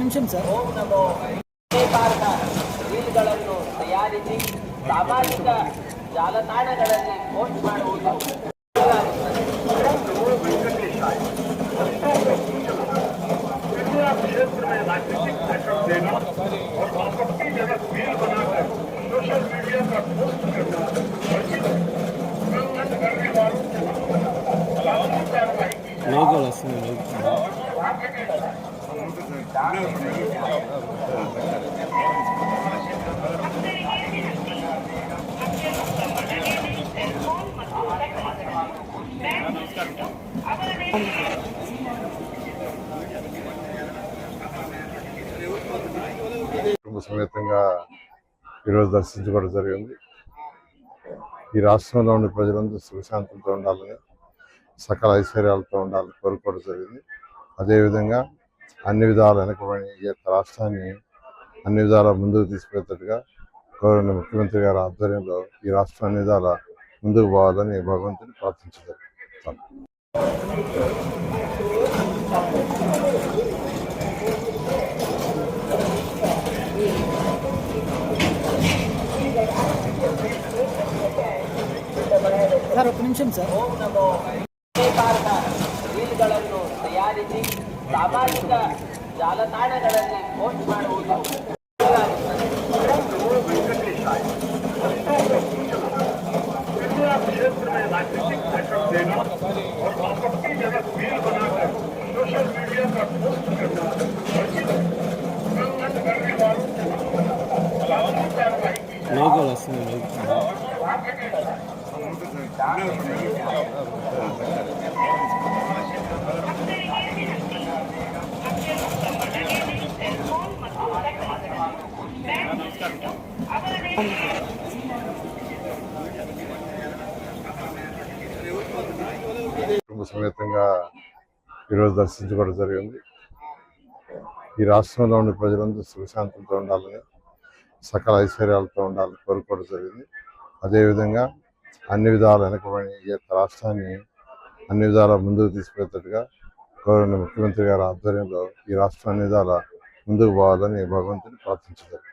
నిమిషం సార్. ಓಂ ನಮೋ ರೀಲ್ಗಳನ್ನು ತಯಾರಿಸಿ ಸಾಮಾಜಿಕ ಜಾಲತಾಣಗಳಲ್ಲಿ ಪೋಸ್ಟ್ ಮಾಡುವುದು क्षेत्र में राजनीतिक बैठक देना और आपत्ति जनक रील बनाकर सोशल मीडिया पर पोस्ट करना उल्लंघन करने वालों को कानूनी कार्रवाई की కుటుంబ సమేతంగా ఈరోజు దర్శించుకోవడం జరిగింది. ఈ రాష్ట్రంలో ఉండే ప్రజలందరూ సుఖశాంతులతో ఉండాలని, సకల ఐశ్వర్యాలతో ఉండాలని కోరుకోవడం జరిగింది. అదేవిధంగా అన్ని విధాలు వెనకబడి ఈ యొక్క రాష్ట్రాన్ని అన్ని విధాల ముందుకు తీసుకెళ్తేట్టుగా గౌరవ ముఖ్యమంత్రి గారి ఆధ్వర్యంలో ఈ రాష్ట్రం అన్ని విధాల ముందుకు పోవాలని భగవంతుని ప్రార్థించారు. సార్ ఒక నిమిషం సార్. ಓಂ ನಮೋ ರೀಲ್ಗಳನ್ನು ತಯಾರಿಸಿ ಸಾಮಾಜಿಕ ಜಾಲತಾಣಗಳಲ್ಲಿ ಪೋಸ್ಟ್ ಮಾಡುವುದು क्षेत्र में राजनीतिक बैठक देना और आपत्ति जनक रील बनाकर सोशल मीडिया पर पोस्ट करना उल्लंघन करने वालों को कानूनी कार्रवाई की కుటుంబ సమేతంగా ఈరోజు దర్శించుకోవడం జరిగింది. ఈ రాష్ట్రంలో ఉండే ప్రజలందరూ సుఖశాంతులతో ఉండాలని, సకల ఐశ్వర్యాలతో ఉండాలని కోరుకోవడం జరిగింది. అదేవిధంగా అన్ని విధాలు వెనకబడి ఈ యొక్క రాష్ట్రాన్ని అన్ని విధాల ముందుకు తీసుకెళ్తేట్టుగా గౌరవ ముఖ్యమంత్రి గారి ఆధ్వర్యంలో ఈ రాష్ట్రం అన్ని విధాల ముందుకు పోవాలని భగవంతుని ప్రార్థించారు.